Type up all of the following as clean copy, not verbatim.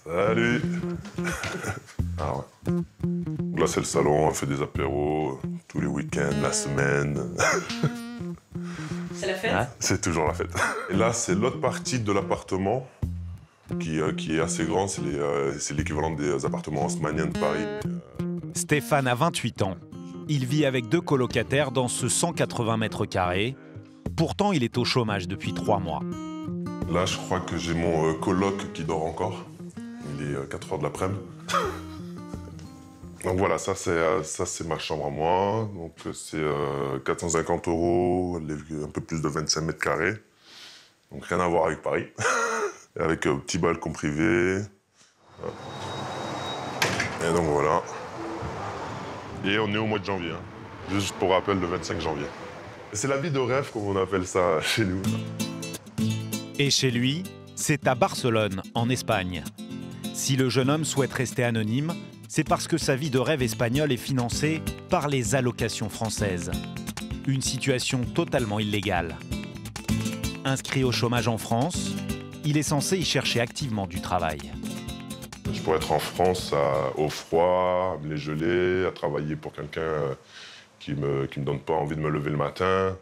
Salut. Ah ouais. Là, c'est le salon, on fait des apéros tous les week-ends, la semaine. C'est la fête? C'est toujours la fête. Et là, c'est l'autre partie de l'appartement qui est assez grand. C'est l'équivalent des appartements haussmanniens de Paris. Stéphane a 28 ans. Il vit avec 2 colocataires dans ce 180 mètres carrés. Pourtant, il est au chômage depuis 3 mois. Là, je crois que j'ai mon coloc qui dort encore. Il est 4 h de l'après-midi. Donc voilà, ça c'est ma chambre à moi. Donc c'est 450 €, un peu plus de 25 mètres carrés. Donc rien à voir avec Paris. Et avec un petit balcon privé. Et donc voilà. Et on est au mois de janvier. Hein. Juste pour rappel, le 25 janvier. C'est la vie de rêve, comme on appelle ça chez nous. Et chez lui, c'est à Barcelone, en Espagne. Si le jeune homme souhaite rester anonyme, c'est parce que sa vie de rêve espagnole est financée par les allocations françaises. Une situation totalement illégale. Inscrit au chômage en France, il est censé y chercher activement du travail. Je pourrais être en France au froid, à me les geler, à travailler pour quelqu'un qui me donne pas envie de me lever le matin.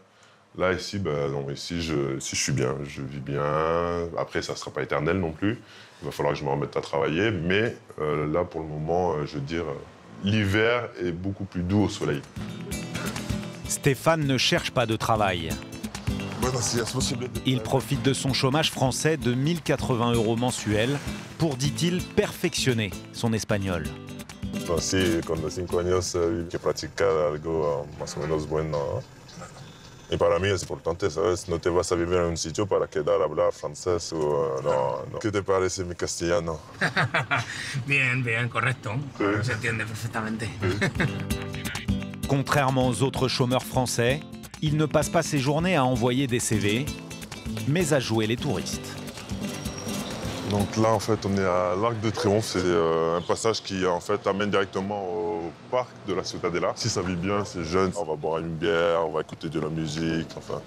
Là, ici, non, ici je suis bien, je vis bien. Après, ça ne sera pas éternel non plus. Il va falloir que je me remette à travailler. Mais là, pour le moment, je veux dire, l'hiver est beaucoup plus doux au soleil. Stéphane ne cherche pas de travail. Il profite de son chômage français de 1 080 € mensuels pour, dit-il, perfectionner son espagnol. Sí, con los 5 años que practicar algo más o menos bueno. Y para mí es importante, ¿sabes? No te vas a vivir en un sitio para quedar a hablar francés o no. ¿Qué te parece mi castellano? Bien, bien, correcto. Se entiende perfectamente. Contrairement aux autres chômeurs français, il ne passe pas ses journées à envoyer des CV, mais à jouer les touristes. Donc là, en fait, on est à l'Arc de Triomphe. C'est un passage qui, en fait, amène directement au parc de la Ciutadella. Si ça vit bien, c'est jeune, on va boire une bière, on va écouter de la musique, enfin...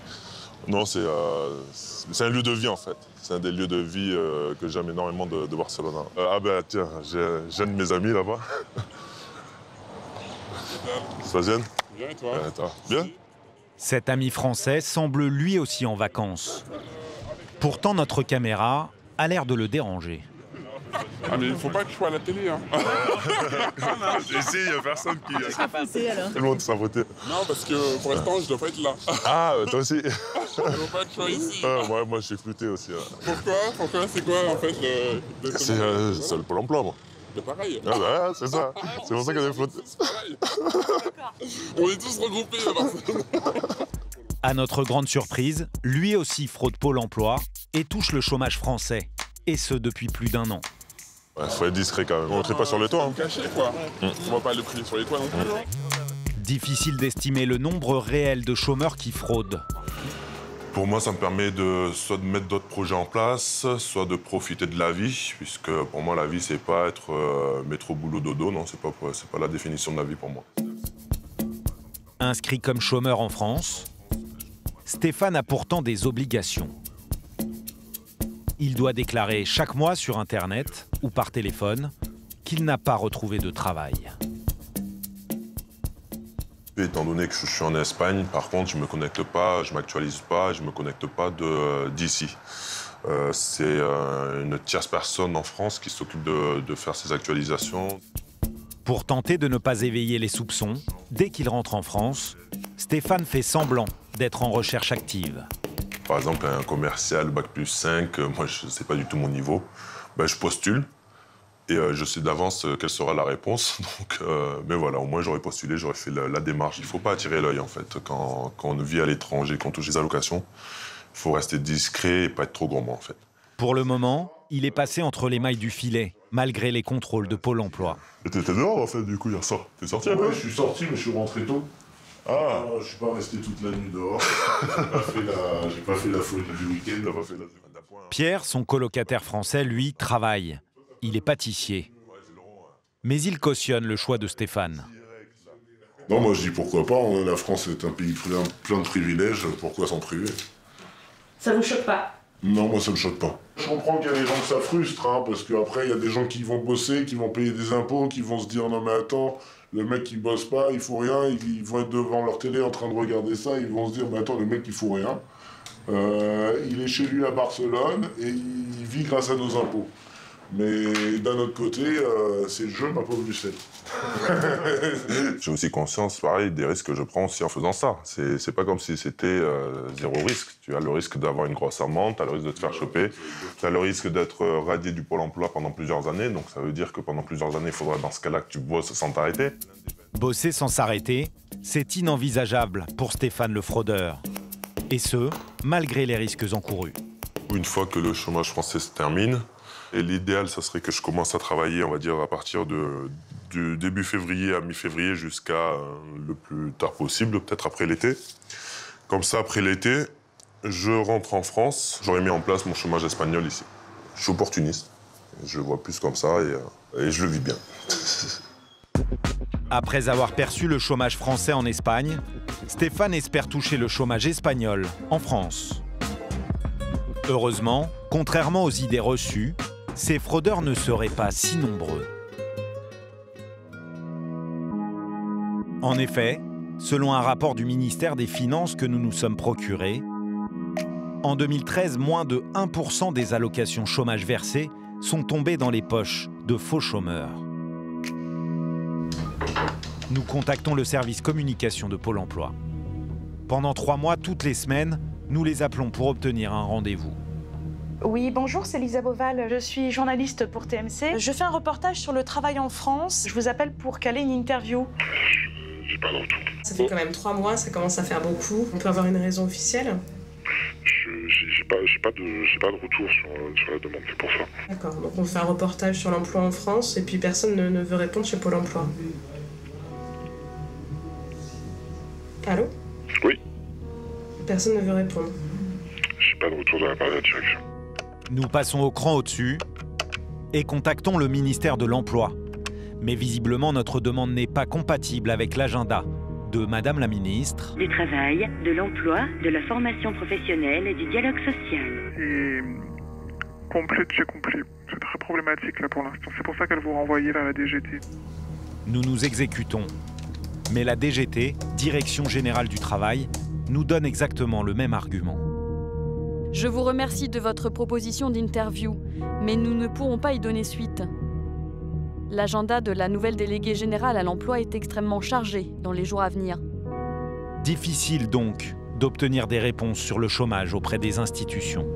Non, c'est un lieu de vie, en fait. C'est un des lieux de vie que j'aime énormément de Barcelone. Ah ben, tiens, j'ai un de mes amis là-bas. Ça va, Jeanne? Bien, et toi? Bien? Cet ami français semble lui aussi en vacances. Pourtant, notre caméra a l'air de le déranger. Ah mais il faut pas que je sois à la télé, hein. Ici, il n'y a personne qui... Tu seras faussé alors? Tout le monde sera voté. Non, parce que pour l'instant, je dois pas être là. Ah, toi aussi? Il faut pas que je sois ici. Moi, je suis flouté aussi. Pourquoi? C'est quoi, en fait, le... C'est le Pôle emploi, moi. C'est pareil. Ah bah, c'est ça. C'est pour ça qu'on est flotté. On est tous regroupés à Barcelone. À notre grande surprise, lui aussi fraude Pôle emploi et touche le chômage français. Et ce, depuis plus d'1 an. Ouais, faut être discret quand même. On ne crie pas sur le toit. Hein. Caché, quoi. On va pas le crier sur les toits non plus. Difficile d'estimer le nombre réel de chômeurs qui fraudent. Pour moi, ça me permet soit de mettre d'autres projets en place, soit de profiter de la vie, puisque pour moi, la vie, c'est pas être métro, boulot, dodo. Non, c'est pas la définition de la vie pour moi. Inscrit comme chômeur en France, Stéphane a pourtant des obligations. Il doit déclarer chaque mois sur Internet ou par téléphone qu'il n'a pas retrouvé de travail. Étant donné que je suis en Espagne, par contre, je me connecte pas, je m'actualise pas, je me connecte pas d'ici. C'est une tierce personne en France qui s'occupe de faire ces actualisations. Pour tenter de ne pas éveiller les soupçons, dès qu'il rentre en France, Stéphane fait semblant d'être en recherche active. Par exemple, un commercial Bac+5, moi, je sais pas du tout mon niveau, je postule. Et je sais d'avance quelle sera la réponse. Donc, mais voilà, au moins j'aurais postulé, j'aurais fait la démarche. Il ne faut pas attirer l'œil en fait. Quand on vit à l'étranger, quand on touche les allocations, il faut rester discret et pas être trop gourmand en fait. Pour le moment, il est passé entre les mailles du filet, malgré les contrôles de Pôle emploi. Et t'étais dehors en fait du coup hier soir? T'es sorti un peu? Ouais, je suis sorti mais je suis rentré tôt. Ah, Je suis pas resté toute la nuit dehors. J'ai pas fait la folie du week-end. t'as pas fait la... Pierre, son colocataire français, lui, travaille. Il est pâtissier. Mais il cautionne le choix de Stéphane. Non, moi je dis pourquoi pas, la France est un pays plein de privilèges, pourquoi s'en priver? Ça vous choque pas? Non, moi ça me choque pas. Je comprends qu'il y a des gens que ça frustre, hein, parce qu'après il y a des gens qui vont bosser, qui vont payer des impôts, qui vont se dire non mais attends, le mec il bosse pas, il fout rien, ils vont être devant leur télé en train de regarder ça, ils vont se dire mais attends, le mec il fout rien. Il est chez lui à Barcelone et il vit grâce à nos impôts. Mais d'un autre côté, c'est le jeu, ma pauvre Lucette. J'ai aussi conscience, pareil, des risques que je prends aussi en faisant ça. C'est pas comme si c'était zéro risque. Tu as le risque d'avoir une grosse amende, tu as le risque de te faire choper, tu as le risque d'être radié du Pôle emploi pendant plusieurs années. Donc ça veut dire que pendant plusieurs années, il faudra dans ce cas-là que tu bosses sans t'arrêter. Bosser sans s'arrêter, c'est inenvisageable pour Stéphane le fraudeur. Et ce, malgré les risques encourus. Une fois que le chômage français se termine, et l'idéal, ça serait que je commence à travailler, on va dire, à partir du début février à mi-février jusqu'à le plus tard possible, peut-être après l'été. Comme ça, après l'été, je rentre en France. J'aurais mis en place mon chômage espagnol ici. Je suis opportuniste. Je le vois plus comme ça et je le vis bien. Après avoir perçu le chômage français en Espagne, Stéphane espère toucher le chômage espagnol en France. Heureusement, contrairement aux idées reçues, ces fraudeurs ne seraient pas si nombreux. En effet, selon un rapport du ministère des Finances que nous nous sommes procurés, en 2013, moins de 1% des allocations chômage versées sont tombées dans les poches de faux chômeurs. Nous contactons le service communication de Pôle emploi. Pendant 3 mois, toutes les semaines, nous les appelons pour obtenir un rendez-vous. Oui, bonjour, c'est Lisa Boval. Je suis journaliste pour TMC. Je fais un reportage sur le travail en France. Je vous appelle pour caler une interview. J'ai pas de retour. Ça fait quand même 3 mois, ça commence à faire beaucoup. On peut avoir une raison officielle? J'ai pas de retour sur la demande, c'est pour ça. D'accord, donc on fait un reportage sur l'emploi en France et puis personne ne veut répondre chez Pôle emploi. Allô? Oui. Personne ne veut répondre. J'ai pas de retour de la part de la direction. Nous passons au cran au-dessus et contactons le ministère de l'Emploi. Mais visiblement, notre demande n'est pas compatible avec l'agenda de Madame la ministre. Du travail, de l'emploi, de la formation professionnelle et du dialogue social. C'est complet de chez complet. C'est très problématique là pour l'instant. C'est pour ça qu'elle vous renvoyait vers la DGT. Nous nous exécutons. Mais la DGT, Direction Générale du Travail, nous donne exactement le même argument. Je vous remercie de votre proposition d'interview, mais nous ne pourrons pas y donner suite. L'agenda de la nouvelle déléguée générale à l'emploi est extrêmement chargé dans les jours à venir. Difficile donc d'obtenir des réponses sur le chômage auprès des institutions.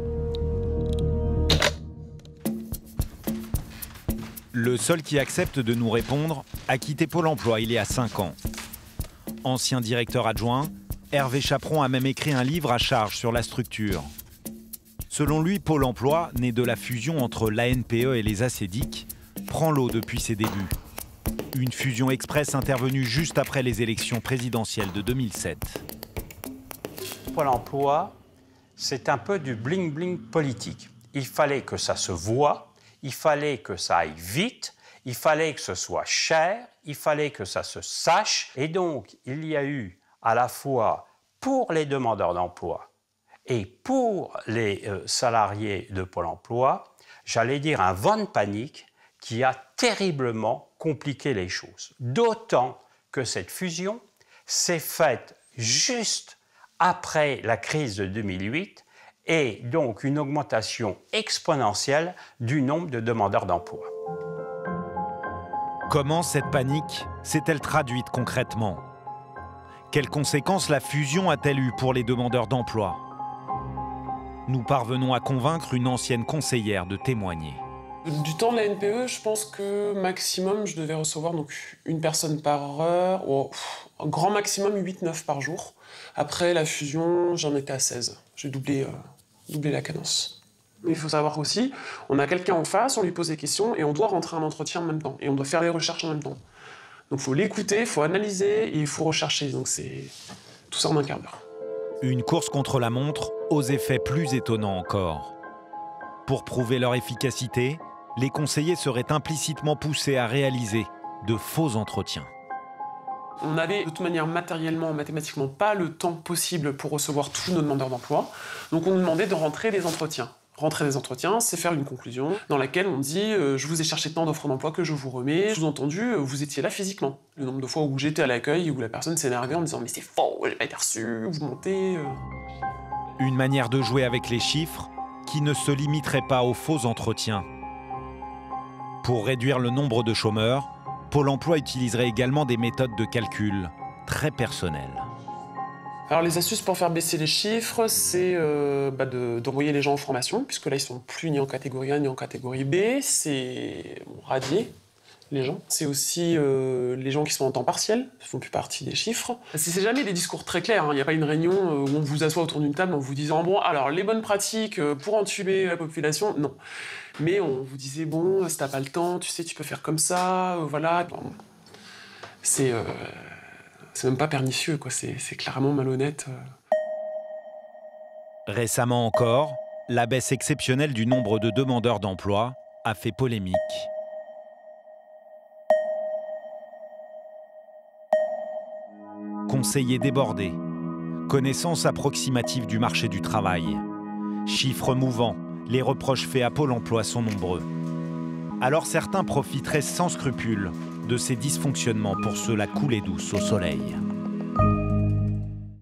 Le seul qui accepte de nous répondre a quitté Pôle emploi il y a 5 ans. Ancien directeur adjoint, Hervé Chaperon a même écrit un livre à charge sur la structure. Selon lui, Pôle emploi, né de la fusion entre l'ANPE et les ACEDIC, prend l'eau depuis ses débuts. Une fusion express intervenue juste après les élections présidentielles de 2007. Pôle emploi, c'est un peu du bling-bling politique. Il fallait que ça se voie, il fallait que ça aille vite, il fallait que ce soit cher, il fallait que ça se sache. Et donc, il y a eu à la fois pour les demandeurs d'emploi et pour les salariés de Pôle emploi, j'allais dire un vent de panique qui a terriblement compliqué les choses. D'autant que cette fusion s'est faite juste après la crise de 2008 et donc une augmentation exponentielle du nombre de demandeurs d'emploi. Comment cette panique s'est-elle traduite concrètement? Quelles conséquences la fusion a-t-elle eu pour les demandeurs d'emploi? Nous parvenons à convaincre une ancienne conseillère de témoigner. Du temps de la NPE, je pense que maximum, je devais recevoir donc une personne par heure, ou grand maximum 8-9 par jour. Après la fusion, j'en étais à 16. J'ai doublé la cadence. Mais il faut savoir aussi, on a quelqu'un en face, on lui pose des questions et on doit rentrer un entretien en même temps. Et on doit faire les recherches en même temps. Donc il faut l'écouter, il faut analyser et il faut rechercher. Donc c'est tout ça en un quart d'heure. Une course contre la montre aux effets plus étonnants encore. Pour prouver leur efficacité, les conseillers seraient implicitement poussés à réaliser de faux entretiens. On n'avait de toute manière matériellement, mathématiquement pas le temps possible pour recevoir tous nos demandeurs d'emploi. Donc on nous demandait de rentrer des entretiens. Rentrer des entretiens, c'est faire une conclusion dans laquelle on dit je vous ai cherché tant d'offres d'emploi que je vous remets. Sous-entendu, vous étiez là physiquement. Le nombre de fois où j'étais à l'accueil, où la personne s'énervait en me disant mais c'est faux, j'ai pas été reçu, vous mentez. Une manière de jouer avec les chiffres qui ne se limiterait pas aux faux entretiens. Pour réduire le nombre de chômeurs, Pôle emploi utiliserait également des méthodes de calcul très personnelles. Alors les astuces pour faire baisser les chiffres, c'est d'envoyer les gens en formation, puisque là ils sont plus ni en catégorie A ni en catégorie B, c'est radier les gens. C'est aussi les gens qui sont en temps partiel, ne font plus partie des chiffres. C'est jamais des discours très clairs, il n'y a pas une réunion où on vous assoit autour d'une table en vous disant bon alors les bonnes pratiques pour entuber la population, non. Mais on vous disait bon si t'as pas le temps, tu sais tu peux faire comme ça, voilà. C'est même pas pernicieux, quoi. C'est clairement malhonnête. Récemment encore, la baisse exceptionnelle du nombre de demandeurs d'emploi a fait polémique. Conseillers débordés, connaissance approximative du marché du travail, chiffres mouvants, les reproches faits à Pôle emploi sont nombreux. Alors certains profiteraient sans scrupule de ces dysfonctionnements pour se la couler douce au soleil.